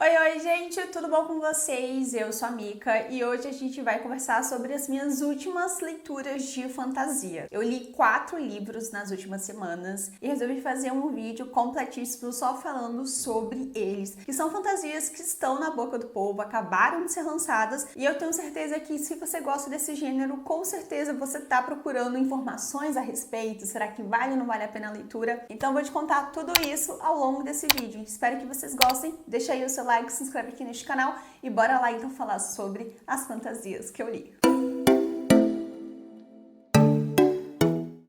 Oi, gente, tudo bom com vocês? Eu sou a Mika e hoje a gente vai conversar sobre as minhas últimas leituras de fantasia. Eu li 4 livros nas últimas semanas e resolvi fazer um vídeo completíssimo só falando sobre eles, que são fantasias que estão na boca do povo, acabaram de ser lançadas e eu tenho certeza que se você gosta desse gênero, com certeza você tá procurando informações a respeito. Será que vale ou não vale a pena a leitura? Então eu vou te contar tudo isso ao longo desse vídeo. Espero que vocês gostem. Deixa aí o seu like, se inscreve aqui neste canal e bora lá então falar sobre as fantasias que eu li.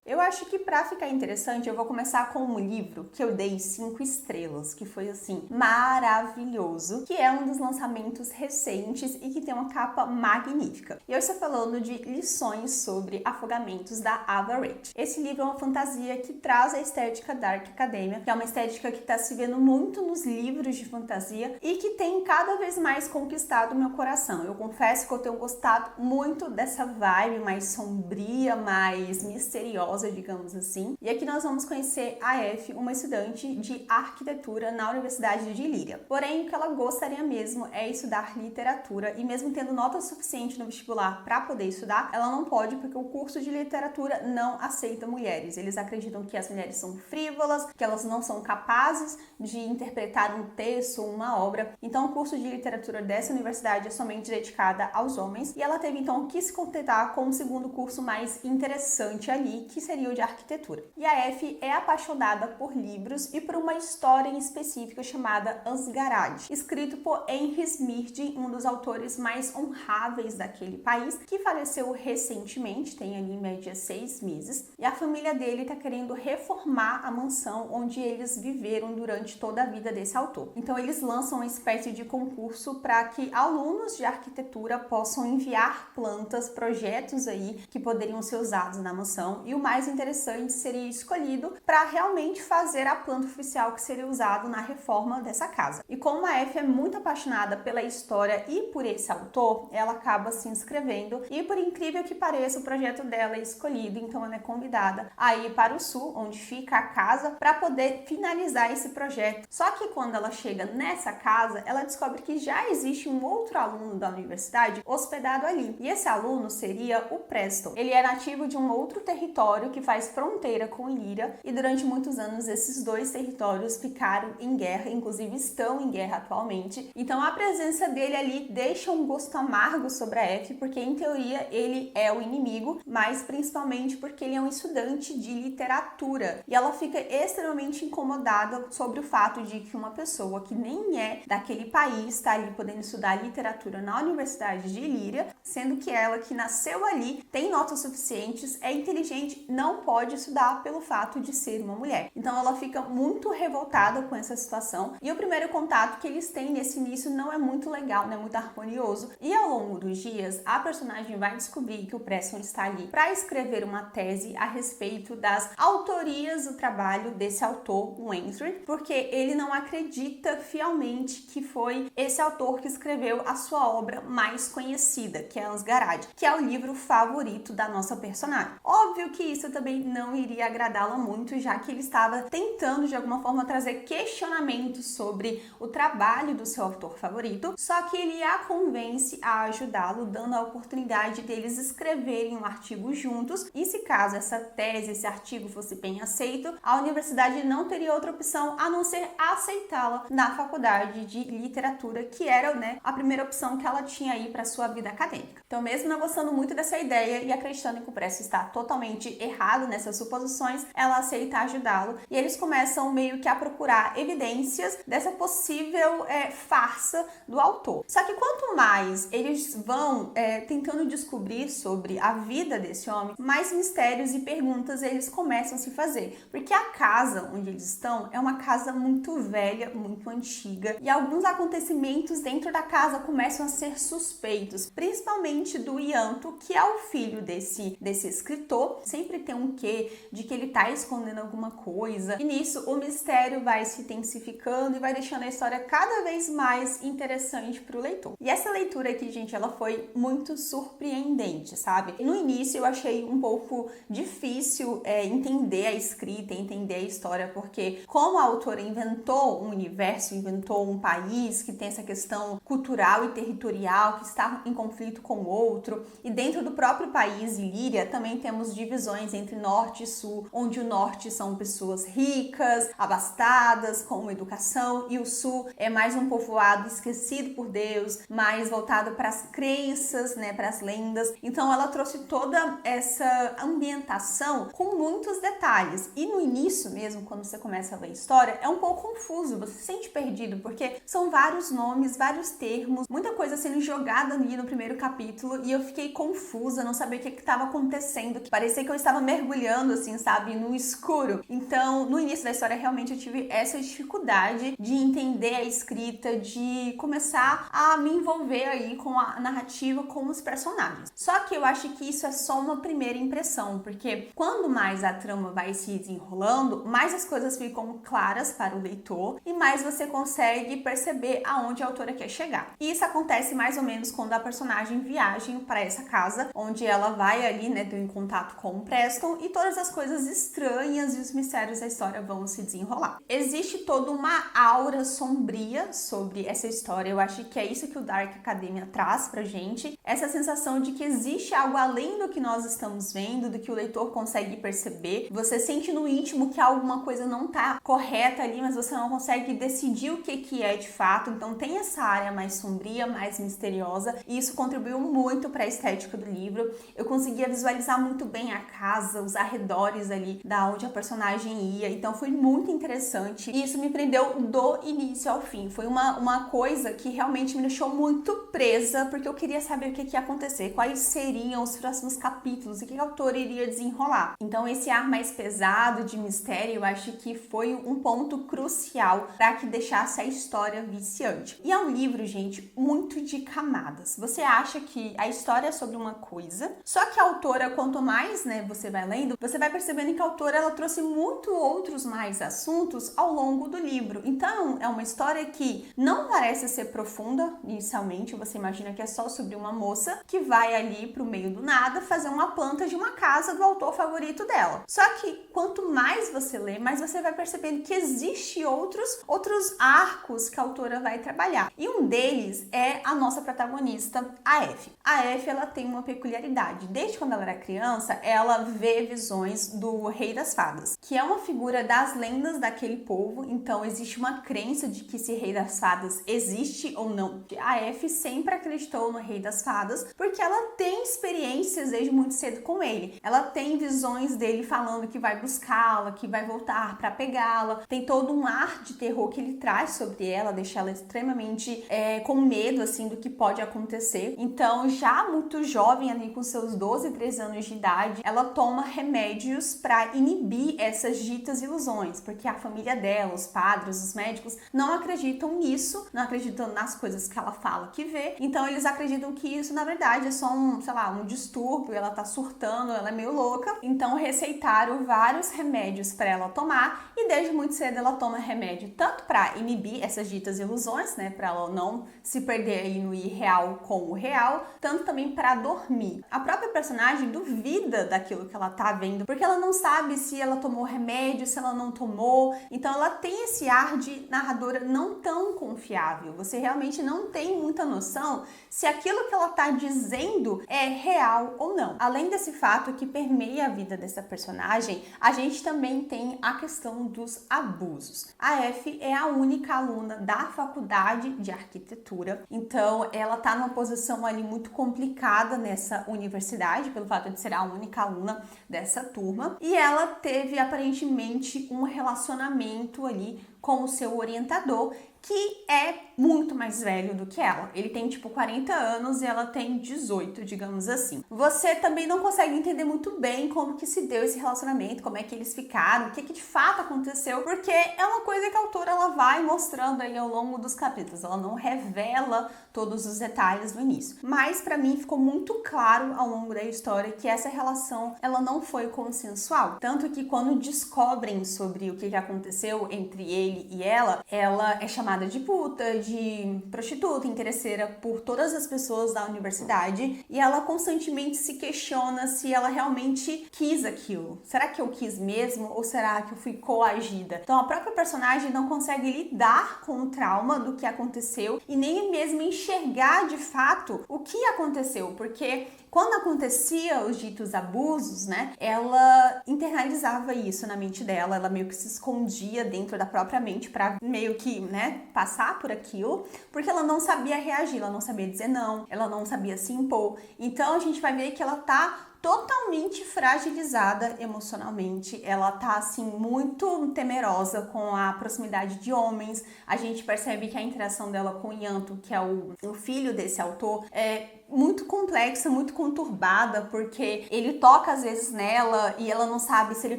Eu acho que pra ficar interessante eu vou começar com um livro que eu dei 5 estrelas, que foi assim, maravilhoso, que é um dos lançamentos recentes e que tem uma capa magnífica. E eu estou falando de Lições sobre Afogamentos da Ava Reid. Esse livro é uma fantasia que traz a estética Dark Academia, que é uma estética que está se vendo muito nos livros de fantasia e que tem cada vez mais conquistado o meu coração. Eu confesso que eu tenho gostado muito dessa vibe mais sombria, mais misteriosa, digamos assim. E aqui nós vamos conhecer a F, uma estudante de arquitetura na Universidade de Líria. Porém, o que ela gostaria mesmo é estudar literatura e mesmo tendo nota suficiente no vestibular para poder estudar, ela não pode porque o curso de literatura não aceita mulheres. Eles acreditam que as mulheres são frívolas, que elas não são capazes de interpretar um texto ou uma obra. Então, o curso de literatura dessa universidade é somente dedicada aos homens e ela teve então que se contentar com o segundo curso mais interessante ali, que seria o de arquitetura. E a F é apaixonada por livros e por uma história em específico chamada Asgarad, escrito por Henry Smirde, um dos autores mais honráveis daquele país, que faleceu recentemente, tem ali em média 6 meses, e a família dele está querendo reformar a mansão onde eles viveram durante toda a vida desse autor. Então eles lançam uma espécie de concurso para que alunos de arquitetura possam enviar plantas, projetos aí que poderiam ser usados na mansão, e o mais interessante seria escolhido para realmente fazer a planta oficial que seria usado na reforma dessa casa. E como a F é muito apaixonada pela história e por esse autor, ela acaba se inscrevendo e, por incrível que pareça, o projeto dela é escolhido, então ela é convidada a ir para o sul, onde fica a casa, para poder finalizar esse projeto. Só que quando ela chega nessa casa, ela descobre que já existe um outro aluno da universidade hospedado ali. E esse aluno seria o Preston. Ele é nativo de um outro território que faz fronteira com Líria e durante muitos anos esses dois territórios ficaram em guerra, inclusive estão em guerra atualmente. Então a presença dele ali deixa um gosto amargo sobre a F, porque em teoria ele é o inimigo, mas principalmente porque ele é um estudante de literatura. E ela fica extremamente incomodada sobre o fato de que uma pessoa que nem é daquele país está ali podendo estudar literatura na Universidade de Líria, sendo que ela que nasceu ali, tem notas suficientes, é inteligente, não pode estudar pelo fato de ser uma mulher. Então ela fica muito revoltada com essa situação e o primeiro contato que eles têm nesse início não é muito legal, não é muito harmonioso, e ao longo dos dias a personagem vai descobrir que o Preston está ali para escrever uma tese a respeito das autorias do trabalho desse autor, o Henry, porque ele não acredita fielmente que foi esse autor que escreveu a sua obra mais conhecida, que é Asgarad, que é o livro favorito da nossa personagem. Óbvio que isso também não iria agradá-la muito, já que ele estava tentando de alguma forma trazer questionamentos sobre o trabalho do seu autor favorito, só que ele a convence a ajudá-lo, dando a oportunidade deles escreverem um artigo juntos, e se caso essa tese, esse artigo fosse bem aceito, a universidade não teria outra opção a não ser aceitá-la na faculdade de literatura, que era, a primeira opção que ela tinha aí para sua vida acadêmica. Então, mesmo não gostando muito dessa ideia e acreditando que o Preston está totalmente errado nessas suposições, ela aceita ajudá-lo e eles começam meio que a procurar evidências dessa possível farsa do autor. Só que quanto mais eles vão tentando descobrir sobre a vida desse homem, mais mistérios e perguntas eles começam a se fazer, porque a casa onde eles estão é uma casa muito velha, muito antiga, e alguns acontecimentos dentro da casa começam a ser suspeitos, principalmente do Ianto, que é o filho desse escritor. Sempre tem um quê de que ele tá escondendo alguma coisa. E nisso o mistério vai se intensificando e vai deixando a história cada vez mais interessante pro leitor. E essa leitura aqui, gente, ela foi muito surpreendente, sabe? No início eu achei um pouco difícil entender a escrita, entender a história, porque como a autora inventou um universo, inventou um país que tem essa questão cultural e territorial, que está em conflito com o outro, e dentro do próprio país, Ilíria, também temos divisões entre norte e sul, onde o norte são pessoas ricas, abastadas, com educação, e o sul é mais um povoado esquecido por Deus, mais voltado para as crenças, né, para as lendas. Então ela trouxe toda essa ambientação com muitos detalhes. E no início mesmo, quando você começa a ler a história, é um pouco confuso, você se sente perdido, porque são vários nomes, vários termos, muita coisa sendo jogada ali no primeiro capítulo, e eu fiquei confusa, não sabia o que estava acontecendo, que parecia que eu estava mergulhando, assim, sabe, no escuro. Então, no início da história, realmente eu tive essa dificuldade de entender a escrita, de começar a me envolver aí com a narrativa, com os personagens. Só que eu acho que isso é só uma primeira impressão, porque quando mais a trama vai se desenrolando, mais as coisas ficam claras para o leitor e mais você consegue perceber aonde a autora quer chegar. E isso acontece mais ou menos quando a personagem viaja para essa casa, onde ela vai ali, né, ter um contato com o Preston, e todas as coisas estranhas e os mistérios da história vão se desenrolar. Existe toda uma aura sombria sobre essa história. Eu acho que é isso que o Dark Academia traz pra gente, essa sensação de que existe algo além do que nós estamos vendo, do que o leitor consegue perceber. Você sente no íntimo que alguma coisa não tá correta ali, mas você não consegue decidir o que é de fato. Então tem essa área mais sombria, mais misteriosa, e isso contribuiu muito para a estética do livro. Eu conseguia visualizar muito bem a casa, os arredores ali da onde a personagem ia, então foi muito interessante e isso me prendeu do início ao fim. Foi uma coisa que realmente me deixou muito presa, porque eu queria saber o que ia acontecer, quais seriam os próximos capítulos, o que a autora iria desenrolar. Então esse ar mais pesado de mistério, eu acho que foi um ponto crucial para que deixasse a história viciante. E é um livro, gente, muito de camadas. Você acha que a história é sobre uma coisa, só que a autora, quanto mais, né, você vai lendo, você vai percebendo que a autora, ela trouxe muito outros mais assuntos ao longo do livro. Então, é uma história que não parece ser profunda inicialmente, você imagina que é só sobre uma moça que vai ali pro meio do nada fazer uma planta de uma casa do autor favorito dela. Só que quanto mais você lê, mais você vai percebendo que existe outros arcos que a autora vai trabalhar. E um deles é a nossa protagonista, a Effie. A Effie, ela tem uma peculiaridade. Desde quando ela era criança, ela vê visões do Rei das Fadas, que é uma figura das lendas daquele povo. Então existe uma crença de que esse Rei das Fadas existe ou não. A Effie sempre acreditou no Rei das Fadas porque ela tem experiências desde muito cedo com ele. Ela tem visões dele falando que vai buscá-la, que vai voltar para pegá-la. Tem todo um ar de terror que ele traz sobre ela, deixa ela extremamente com medo, assim, do que pode acontecer. Então, já muito jovem, ali com seus 12, 13 anos de idade, ela toma remédios para inibir essas ditas ilusões, porque a família dela, os padres, os médicos, não acreditam nisso, não acreditam nas coisas que ela fala que vê. Então, eles acreditam que isso, na verdade, é só um distúrbio, ela tá surtando, ela é meio louca. Então, receitaram vários remédios para ela tomar, e desde muito cedo ela toma remédio tanto para inibir essas ditas ilusões, né, para ela não se perder aí no irreal com o real, tanto também para dormir. A própria personagem duvida daquilo que ela tá vendo, porque ela não sabe se ela tomou remédio, se ela não tomou. Então ela tem esse ar de narradora não tão confiável. Você realmente não tem muita noção se aquilo que ela tá dizendo é real ou não. Além desse fato que permeia a vida dessa personagem, a gente também tem a questão dos abusos. A Effie é a única aluna da faculdade de arquitetura, então ela tá numa posição ali muito complicada nessa universidade, pelo fato de ser a única aluna dessa turma, e ela teve aparentemente um relacionamento ali com o seu orientador, que é muito mais velho do que ela. Ele tem tipo 40 anos e ela tem 18, digamos assim. Você também não consegue entender muito bem como que se deu esse relacionamento, como é que eles ficaram, o que de fato aconteceu, porque é uma coisa que a autora ela vai mostrando aí ao longo dos capítulos. Ela não revela todos os detalhes no início. Mas para mim ficou muito claro ao longo da história que essa relação ela não foi consensual. Tanto que quando descobrem sobre o que aconteceu entre ele e ela é chamada de puta, de prostituta, interesseira por todas as pessoas da universidade e ela constantemente se questiona se ela realmente quis aquilo. Será que eu quis mesmo ou será que eu fui coagida? Então a própria personagem não consegue lidar com o trauma do que aconteceu e nem mesmo enxergar de fato o que aconteceu, porque quando acontecia os ditos abusos, né, ela internalizava isso na mente dela, ela meio que se escondia dentro da própria mente pra meio que, né, passar por aquilo, porque ela não sabia reagir, ela não sabia dizer não, ela não sabia se impor. Então a gente vai ver que ela tá totalmente fragilizada emocionalmente, ela tá assim muito temerosa com a proximidade de homens. A gente percebe que a interação dela com o Yanto, que é o filho desse autor, é muito complexa, muito conturbada, porque ele toca às vezes nela e ela não sabe se ele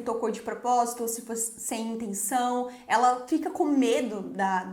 tocou de propósito ou se foi sem intenção. Ela fica com medo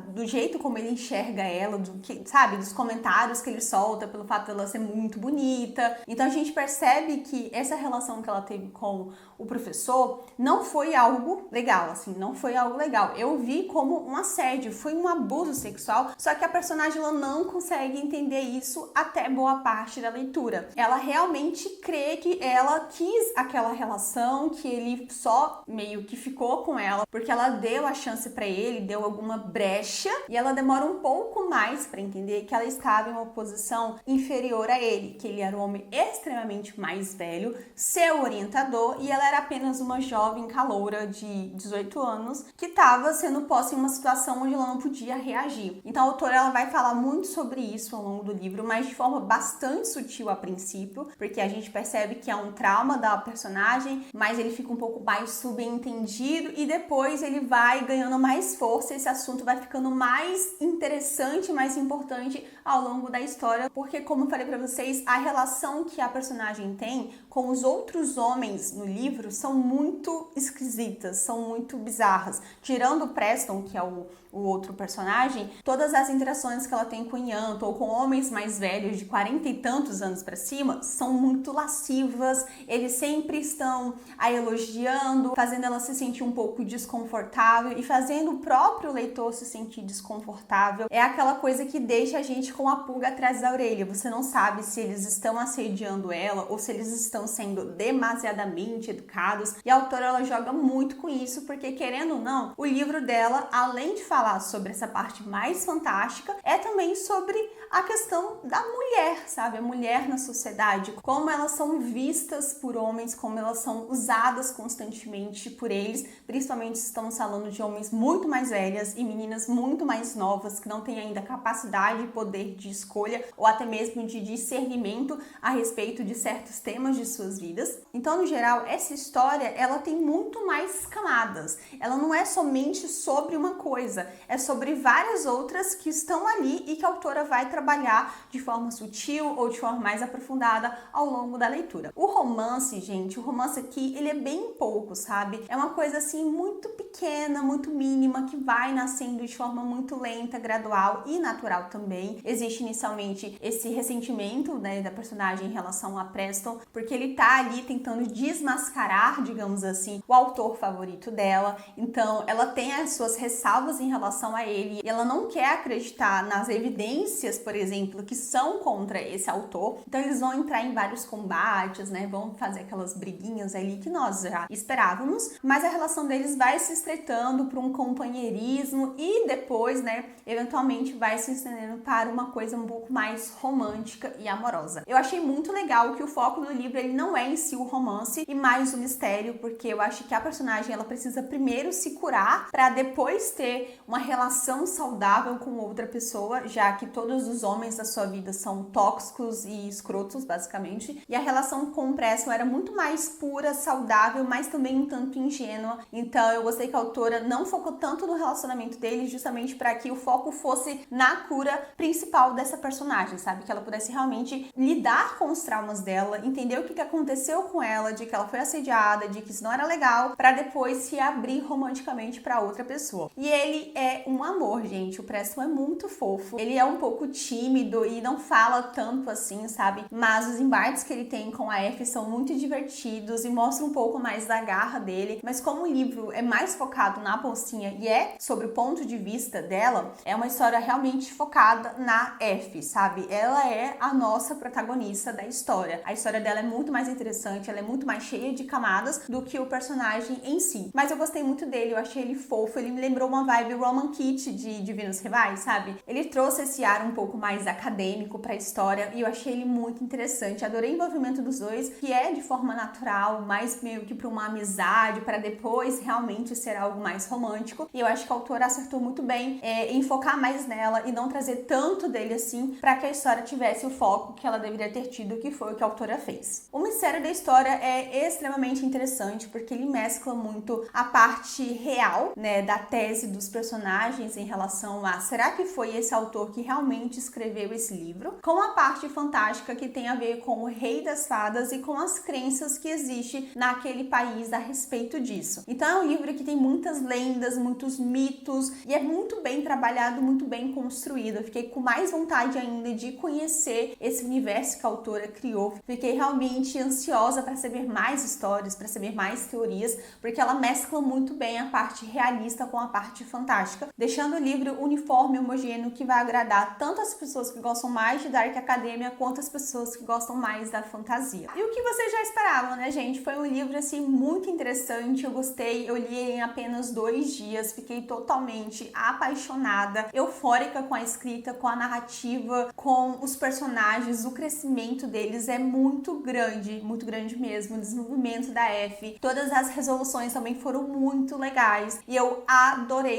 do jeito como ele enxerga ela, dos comentários que ele solta pelo fato dela ser muito bonita. Então a gente percebe que essa relação que ela teve com o professor não foi algo legal, assim, não foi algo legal. Eu vi como um assédio, foi um abuso sexual, só que a personagem ela não consegue entender isso até boa parte da leitura. Ela realmente crê que ela quis aquela relação, que ele só meio que ficou com ela porque ela deu a chance pra ele, deu alguma brecha, e ela demora um pouco mais pra entender que ela estava em uma posição inferior a ele, que ele era um homem extremamente mais velho, seu orientador, e ela era apenas uma jovem caloura de 18 anos que estava sendo posta em uma situação onde ela não podia reagir. Então a autora ela vai falar muito sobre isso ao longo do livro, mas de forma bastante sutil a princípio, porque a gente percebe que é um trauma da personagem, mas ele fica um pouco mais subentendido e depois ele vai ganhando mais força, esse assunto vai ficando mais interessante, mais importante ao longo da história, porque como eu falei pra vocês, a relação que a personagem tem com os outros homens no livro são muito esquisitas, são muito bizarras. Tirando o Preston, que é o outro personagem, todas as interações que ela tem com Yanto ou com homens mais velhos de 40 e tantos anos pra cima são muito lascivas, eles sempre estão a elogiando, fazendo ela se sentir um pouco desconfortável e fazendo o próprio leitor se sentir desconfortável. É aquela coisa que deixa a gente com a pulga atrás da orelha. Você não sabe se eles estão assediando ela ou se eles estão sendo demasiadamente educados. E a autora ela joga muito com isso, porque querendo ou não, o livro dela, além de falar sobre essa parte mais fantástica, é também sobre a questão da mulher, sabe? A mulher na sociedade, como elas são vistas por homens, como elas são usadas constantemente por eles, principalmente se estamos falando de homens muito mais velhas e meninas muito mais novas que não têm ainda capacidade e poder de escolha ou até mesmo de discernimento a respeito de certos temas de suas vidas. Então, no geral, essa história, ela tem muito mais camadas. Ela não é somente sobre uma coisa, é sobre várias outras que estão ali e que a autora vai trabalhar de forma sutil ou de forma mais aprofundada ao longo da leitura. O romance, gente, o romance aqui, ele é bem pouco, sabe? É uma coisa assim muito pequena, muito mínima, que vai nascendo de forma muito lenta, gradual e natural também. Existe inicialmente esse ressentimento, né, da personagem em relação a Preston, porque ele tá ali tentando desmascarar, digamos assim, o autor favorito dela. Então, ela tem as suas ressalvas em relação a ele e ela não quer acreditar nas evidências, por exemplo, que são contra esse autor. Então, eles vão entrar em vários combates, né? Vão fazer aquelas briguinhas ali que nós já esperávamos, mas a relação deles vai se estreitando para um companheirismo e depois, né, eventualmente vai se estendendo para uma coisa um pouco mais romântica e amorosa. Eu achei muito legal que o foco do livro ele não é em si o romance e mais o mistério, porque eu acho que a personagem ela precisa primeiro se curar para depois ter uma relação saudável com outra pessoa, já que todos os homens da sua vida são tóxicos e escrotos, basicamente. E a relação com o Preston era muito mais pura, saudável, mas também um tanto ingênua. Então eu gostei que a autora não focou tanto no relacionamento deles, justamente para que o foco fosse na cura principal dessa personagem, sabe? Que ela pudesse realmente lidar com os traumas dela, entender o que aconteceu com ela, de que ela foi assediada, de que isso não era legal, para depois se abrir romanticamente para outra pessoa. E ele é um amor, gente. O Preston é muito fofo. Ele é um pouco tímido e não fala tanto assim, sabe? Mas os embates que ele tem com a Effie são muito divertidos e mostram um pouco mais da garra dele. Mas como o livro é mais focado na Paulcinha e é sobre o ponto de vista dela, é uma história realmente focada na Effie, sabe? Ela é a nossa protagonista da história. A história dela é muito mais interessante, ela é muito mais cheia de camadas do que o personagem em si. Mas eu gostei muito dele, eu achei ele fofo, ele me lembrou uma vibe Roman Keat de Divinos Rivais, sabe? Ele trouxe esse ar um pouco mais acadêmico pra história e eu achei ele muito interessante. Adorei o envolvimento dos dois, que é de forma natural, mais meio que pra uma amizade, para depois realmente ser algo mais romântico. E eu acho que a autora acertou muito bem em focar mais nela e não trazer tanto dele assim, para que a história tivesse o foco que ela deveria ter tido, que foi o que a autora fez. O mistério da história é extremamente interessante, porque ele mescla muito a parte real, né, da tese dos personagens em relação a será que foi esse autor que realmente escreveu esse livro, com a parte fantástica que tem a ver com o Rei das Fadas e com as crenças que existem naquele país a respeito disso. Então é um livro que tem muitas lendas, muitos mitos e é muito bem trabalhado, muito bem construído. Eu fiquei com mais vontade ainda de conhecer esse universo que a autora criou. Fiquei realmente ansiosa para saber mais histórias, para saber mais teorias, porque ela mescla muito bem a parte realista com a parte fantástica, deixando o livro uniforme, homogêneo, que vai agradar tanto as pessoas que gostam mais de Dark Academia quanto as pessoas que gostam mais da fantasia. E o que vocês já esperavam, né, gente? Foi um livro, assim, muito interessante, eu gostei, eu li em apenas 2 dias, fiquei totalmente apaixonada, eufórica com a escrita, com a narrativa, com os personagens, o crescimento deles é muito grande mesmo, o desenvolvimento da Effie, todas as resoluções também foram muito legais e eu adorei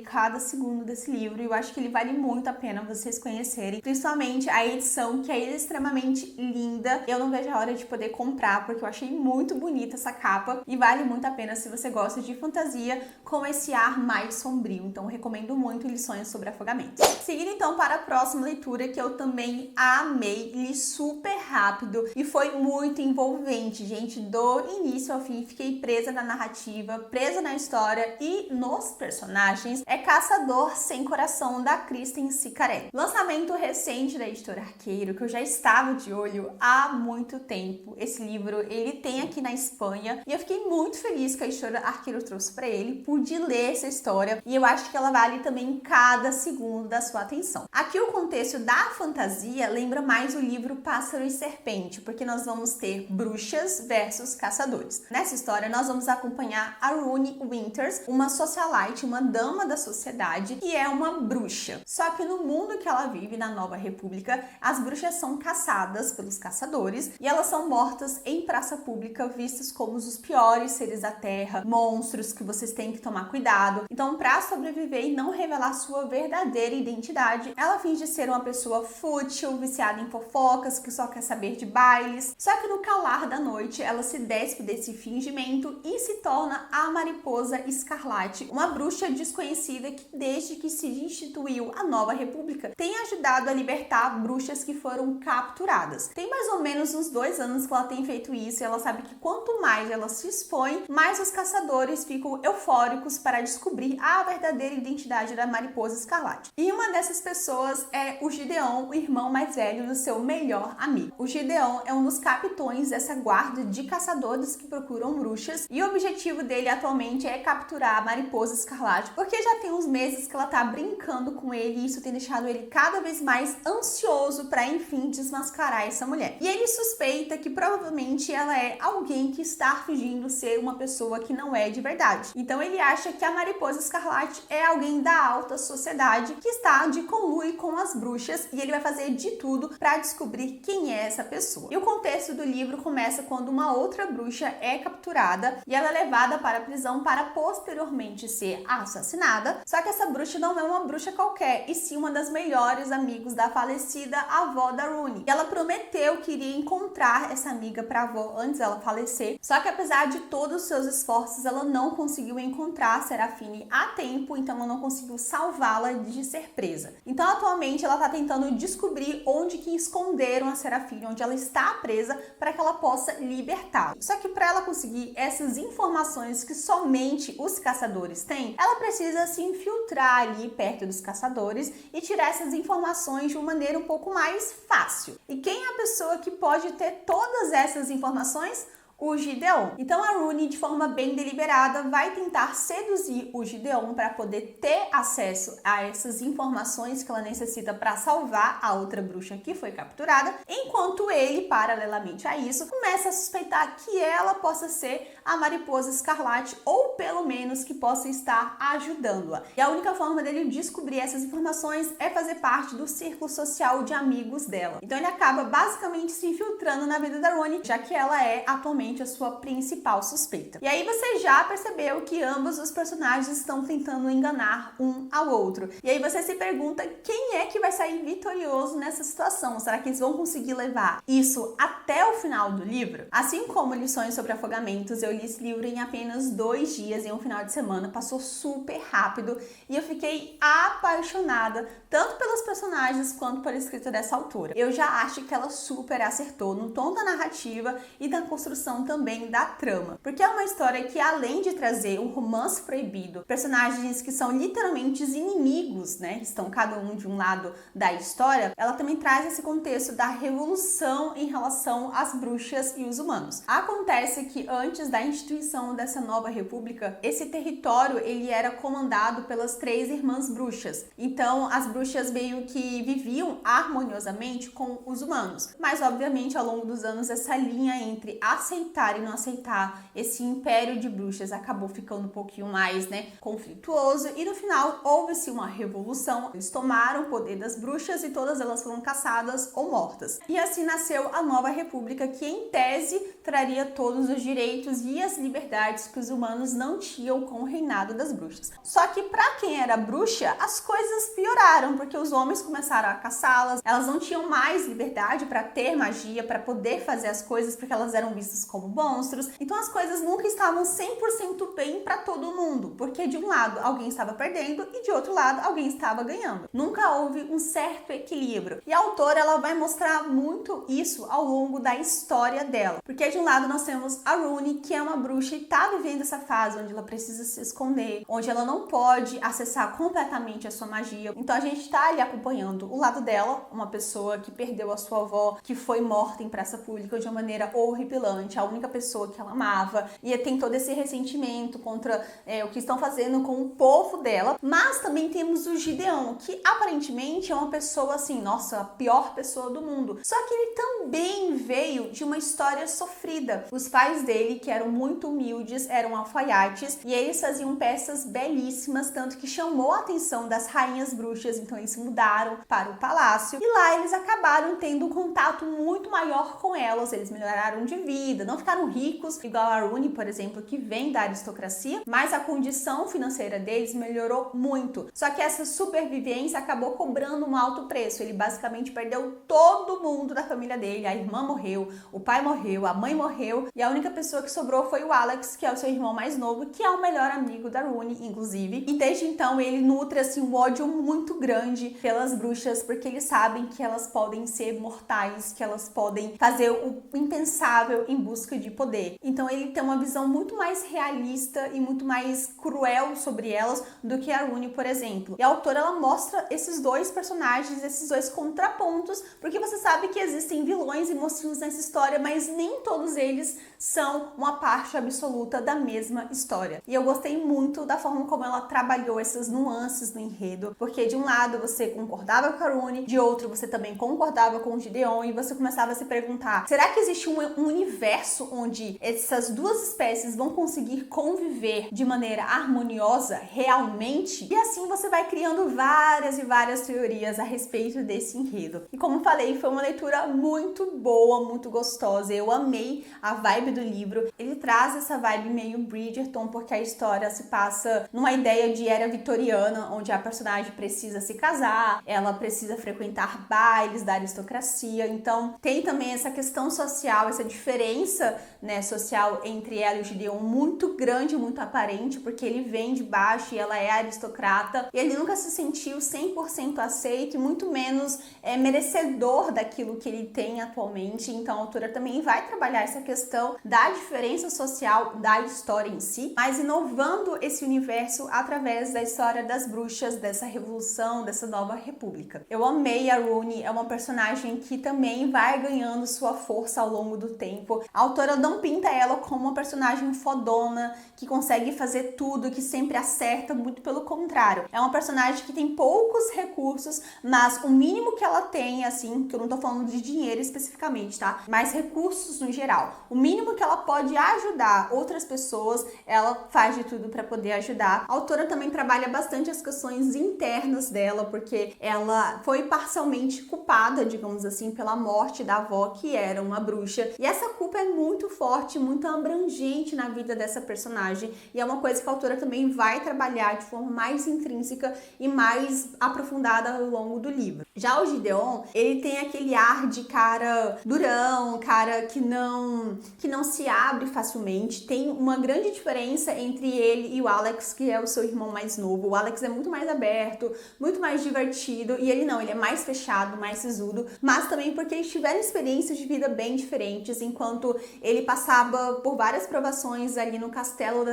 cada segundo desse livro e eu acho que ele vale muito a pena vocês conhecerem, principalmente a edição, que é extremamente linda. Eu não vejo a hora de poder comprar, porque eu achei muito bonita essa capa e vale muito a pena se você gosta de fantasia com esse ar mais sombrio. Então recomendo muito Lições sobre Afogamento. Seguindo então para a próxima leitura, que eu também amei, li super rápido e foi muito envolvente, gente, do início ao fim, fiquei presa na narrativa, presa na história e nos personagens. É Caçador Sem Coração, da Kristen Ciccarelli. Lançamento recente da editora Arqueiro, que eu já estava de olho há muito tempo. Esse livro, ele tem aqui na Espanha e eu fiquei muito feliz que a editora Arqueiro trouxe para ele, pude ler essa história e eu acho que ela vale também cada segundo da sua atenção. Aqui o contexto da fantasia lembra mais o livro Pássaro e Serpente, porque nós vamos ter bruxas versus caçadores. Nessa história nós vamos acompanhar a Rune Winters, uma socialite, uma dama da sociedade, que é uma bruxa. Só que no mundo que ela vive, na Nova República, as bruxas são caçadas pelos caçadores e elas são mortas em praça pública, vistas como os piores seres da Terra, monstros que vocês têm que tomar cuidado. Então, para sobreviver e não revelar sua verdadeira identidade, ela finge ser uma pessoa fútil, viciada em fofocas, que só quer saber de bailes. Só que no calar da noite, ela se despe desse fingimento e se torna a Mariposa Escarlate, uma bruxa desconhecida que, desde que se instituiu a Nova República, tem ajudado a libertar bruxas que foram capturadas. Tem mais ou menos uns 2 anos que ela tem feito isso e ela sabe que quanto mais ela se expõe, mais os caçadores ficam eufóricos para descobrir a verdadeira identidade da Mariposa Escarlate. E uma dessas pessoas é o Gideon, o irmão mais velho do seu melhor amigo. O Gideon é um dos capitões dessa guarda de caçadores que procuram bruxas e o objetivo dele atualmente é capturar a Mariposa Escarlate, porque já tem uns meses que ela tá brincando com ele e isso tem deixado ele cada vez mais ansioso para enfim desmascarar essa mulher. E ele suspeita que provavelmente ela é alguém que está fingindo ser uma pessoa que não é de verdade. Então ele acha que a Mariposa Escarlate é alguém da alta sociedade que está de conluio com as bruxas e ele vai fazer de tudo para descobrir quem é essa pessoa. E o contexto do livro começa quando uma outra bruxa é capturada e ela é levada para a prisão para posteriormente ser assassinada nada, só que essa bruxa não é uma bruxa qualquer, e sim uma das melhores amigos da falecida avó da Rooney. E ela prometeu que iria encontrar essa amiga pra avó antes dela falecer, só que apesar de todos os seus esforços, ela não conseguiu encontrar a Serafine a tempo, então ela não conseguiu salvá-la de ser presa. Então atualmente ela tá tentando descobrir onde que esconderam a Serafine, onde ela está presa, para que ela possa libertá-la. Só que para ela conseguir essas informações que somente os caçadores têm, ela precisa se infiltrar ali perto dos caçadores e tirar essas informações de uma maneira um pouco mais fácil. E quem é a pessoa que pode ter todas essas informações? O Gideon. Então a Rooney, de forma bem deliberada, vai tentar seduzir o Gideon para poder ter acesso a essas informações que ela necessita para salvar a outra bruxa que foi capturada, enquanto ele, paralelamente a isso, começa a suspeitar que ela possa ser a Mariposa Escarlate, ou pelo menos que possa estar ajudando-a. E a única forma dele descobrir essas informações é fazer parte do círculo social de amigos dela. Então ele acaba basicamente se infiltrando na vida da Rooney, já que ela é atualmente a sua principal suspeita. E aí você já percebeu que ambos os personagens estão tentando enganar um ao outro. E aí você se pergunta quem é que vai sair vitorioso nessa situação? Será que eles vão conseguir levar isso até o final do livro? Assim como Lições sobre Afogamentos, eu li esse livro em apenas 2 dias, em um final de semana, passou super rápido e eu fiquei apaixonada tanto pelos personagens quanto pela escrita dessa autora. Eu já acho que ela super acertou no tom da narrativa e da construção também da trama, porque é uma história que, além de trazer um romance proibido, personagens que são literalmente inimigos, né, estão cada um de um lado da história, ela também traz esse contexto da revolução em relação às bruxas e os humanos. Acontece que antes da instituição dessa nova república, esse território ele era comandado pelas 3 irmãs bruxas. Então as bruxas meio que viviam harmoniosamente com os humanos, mas obviamente ao longo dos anos essa linha entre aceitar e não aceitar esse império de bruxas acabou ficando um pouquinho mais, conflituoso, e no final houve-se uma revolução. Eles tomaram o poder das bruxas e todas elas foram caçadas ou mortas. E assim nasceu a nova república, que em tese traria todos os direitos e as liberdades que os humanos não tinham com o reinado das bruxas. Só que para quem era bruxa, as coisas pioraram, porque os homens começaram a caçá-las, elas não tinham mais liberdade para ter magia, para poder fazer as coisas, porque elas eram vistas como monstros. Então as coisas nunca estavam 100% bem para todo mundo, porque de um lado alguém estava perdendo e de outro lado alguém estava ganhando. Nunca houve um certo equilíbrio. E a autora ela vai mostrar muito isso ao longo da história dela, porque de um lado nós temos a Rooney, que é uma bruxa e está vivendo essa fase onde ela precisa se esconder, onde ela não pode acessar completamente a sua magia. Então a gente está ali acompanhando o lado dela, uma pessoa que perdeu a sua avó, que foi morta em praça pública de uma maneira horripilante, a única pessoa que ela amava, e tem todo esse ressentimento contra o que estão fazendo com o povo dela. Mas também temos o Gideon, que aparentemente é uma pessoa assim, nossa, a pior pessoa do mundo. Só que ele também veio de uma história sofrida. Os pais dele, que eram muito humildes, eram alfaiates, e eles faziam peças belíssimas, tanto que chamou a atenção das rainhas bruxas, então eles se mudaram para o palácio, e lá eles acabaram tendo um contato muito maior com elas. Eles melhoraram de vida, não ficaram ricos, igual a Rooney, por exemplo, que vem da aristocracia, mas a condição financeira deles melhorou muito. Só que essa supervivência acabou cobrando um alto preço. Ele basicamente perdeu todo mundo da família dele. A irmã morreu, o pai morreu, a mãe morreu, e a única pessoa que sobrou foi o Alex, que é o seu irmão mais novo, que é o melhor amigo da Rooney, inclusive. E desde então ele nutre assim um ódio muito grande pelas bruxas, porque eles sabem que elas podem ser mortais, que elas podem fazer o impensável em busca de poder. Então ele tem uma visão muito mais realista e muito mais cruel sobre elas do que a Rooney, por exemplo. E a autora ela mostra esses 2 personagens, esses 2 contrapontos, porque você sabe que existem vilões e mocinhos nessa história, mas nem todos eles são uma parte absoluta da mesma história. E eu gostei muito da forma como ela trabalhou essas nuances no enredo, porque de um lado você concordava com a Rooney, de outro você também concordava com o Gideon, e você começava a se perguntar, será que existe um universo universo onde essas duas espécies vão conseguir conviver de maneira harmoniosa realmente? E assim você vai criando várias e várias teorias a respeito desse enredo. E como falei, foi uma leitura muito boa, muito gostosa. Eu amei a vibe do livro. Ele traz essa vibe meio Bridgerton, porque a história se passa numa ideia de era vitoriana, onde a personagem precisa se casar, ela precisa frequentar bailes da aristocracia. Então tem também essa questão social, essa diferença, né, social entre ela e o Gideon muito grande, muito aparente, porque ele vem de baixo e ela é aristocrata, e ele nunca se sentiu 100% aceito e muito menos merecedor daquilo que ele tem atualmente. Então a autora também vai trabalhar essa questão da diferença social da história em si, mas inovando esse universo através da história das bruxas, dessa revolução, dessa nova república. Eu amei a Rooney, é uma personagem que também vai ganhando sua força ao longo do tempo. A autora não pinta ela como uma personagem fodona, que consegue fazer tudo, que sempre acerta, muito pelo contrário. É uma personagem que tem poucos recursos, mas o mínimo que ela tem, assim, que eu não tô falando de dinheiro especificamente, tá? Mas recursos no geral. O mínimo que ela pode ajudar outras pessoas, ela faz de tudo para poder ajudar. A autora também trabalha bastante as questões internas dela, porque ela foi parcialmente culpada, digamos assim, pela morte da avó, que era uma bruxa. E essa culpa é muito forte, muito abrangente na vida dessa personagem, e é uma coisa que a autora também vai trabalhar de forma mais intrínseca e mais aprofundada ao longo do livro. Já o Gideon, ele tem aquele ar de cara durão, cara que não se abre facilmente. Tem uma grande diferença entre ele e o Alex, que é o seu irmão mais novo. O Alex é muito mais aberto, muito mais divertido, e ele não, ele é mais fechado, mais sisudo, mas também porque eles tiveram experiências de vida bem diferentes. Enquanto ele passava por várias provações ali no castelo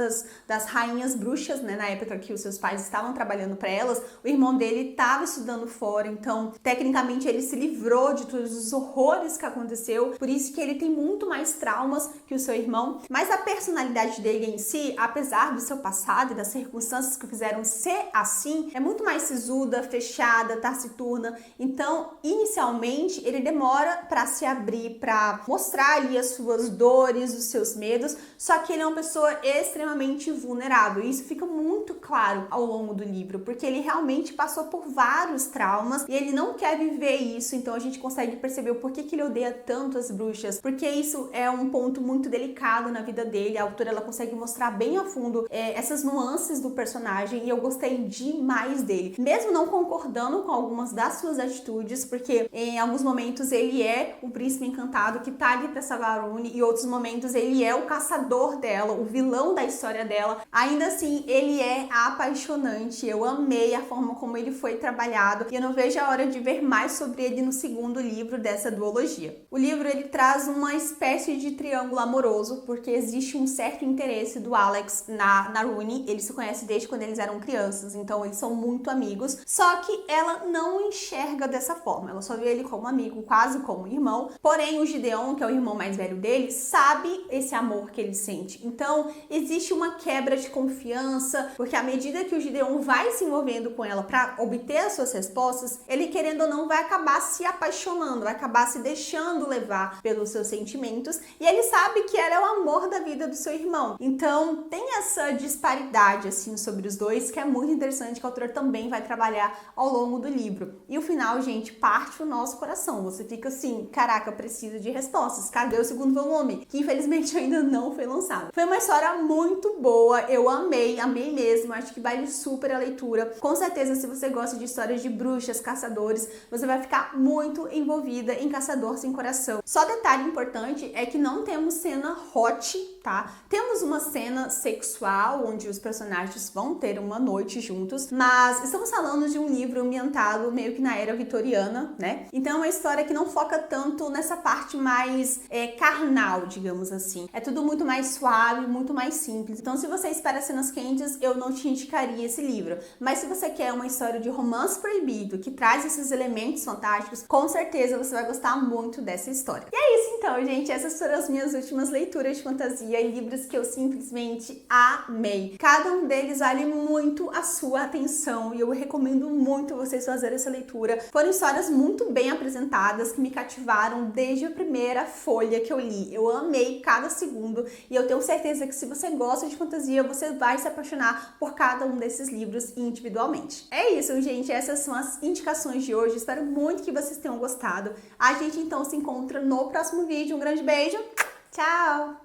das rainhas bruxas, né, na época que os seus pais estavam trabalhando para elas, o irmão dele estava estudando fora, então tecnicamente ele se livrou de todos os horrores que aconteceu, por isso que ele tem muito mais traumas que o seu irmão. Mas a personalidade dele em si, apesar do seu passado e das circunstâncias que o fizeram ser assim, é muito mais sisuda, fechada, taciturna. Então, inicialmente, ele demora para se abrir, para mostrar ali as suas dores, os seus medos, só que ele é uma pessoa extremamente vulnerável. E isso fica muito claro ao longo do livro, porque ele realmente passou por vários traumas e ele não quer viver isso. Então a gente consegue perceber o porquê que ele odeia tanto as bruxas, porque isso é um ponto muito delicado na vida dele. A autora, ela consegue mostrar bem a fundo essas nuances do personagem, e eu gostei demais dele, mesmo não concordando com algumas das suas atitudes, porque em alguns momentos ele é o príncipe encantado que tá ali pra salvar a Rooney, e outros momentos ele é o caçador dela, o vilão da história dela. Ainda assim, ele é apaixonante. Eu amei a forma como ele foi trabalhado, e eu não vejo a hora de ver mais sobre ele no segundo livro dessa duologia. O livro, ele traz uma espécie de triângulo amoroso, porque existe um certo interesse do Alex na Rooney. Eles se conhecem desde quando eles eram crianças, então eles são muito amigos, só que ela não enxerga dessa forma, ela só vê ele como amigo, quase como irmão. Porém, o Gideon, que é o irmão mais velho dele, sabe esse amor que ele sente. Então existe uma quebra de confiança, porque à medida que o Gideon vai se envolvendo com ela para obter as suas respostas, ele, querendo ou não, vai acabar se apaixonando, vai acabar se deixando levar pelos seus sentimentos, e ele sabe que ela é o amor da vida do seu irmão. Então tem essa disparidade assim sobre os dois, que é muito interessante, que a autora também vai trabalhar ao longo do livro. E o final, gente, parte o nosso coração. Você fica assim, caraca, preciso de respostas. Cadê o segundo volume? Que infelizmente ainda não foi lançado. Foi uma história muito boa, eu amei mesmo, acho que vale super a leitura. Com certeza, se você gosta de histórias de bruxas, caçadores, você vai ficar muito envolvida em Caçador Sem Coração. Só detalhe importante é que não temos cena hot, tá? Temos uma cena sexual, onde os personagens vão ter uma noite juntos, mas estamos falando de um livro ambientado meio que na era vitoriana, né? Então é uma história que não foca tanto nessa parte mais carnal, digamos assim. É tudo muito mais suave, muito mais simples. Então, se você espera cenas quentes, eu não te indicaria esse livro. Mas se você quer uma história de romance proibido, que traz esses elementos fantásticos, com certeza você vai gostar muito dessa história. E é isso então, gente. Essas foram as minhas últimas leituras de fantasia. fantasia e livros que eu simplesmente amei. Cada um deles vale muito a sua atenção e eu recomendo muito vocês fazerem essa leitura. Foram histórias muito bem apresentadas que me cativaram desde a primeira folha que eu li. Eu amei cada segundo e eu tenho certeza que se você gosta de fantasia, você vai se apaixonar por cada um desses livros individualmente. É isso, gente. Essas são as indicações de hoje. Espero muito que vocês tenham gostado. A gente então se encontra no próximo vídeo. Um grande beijo. Tchau!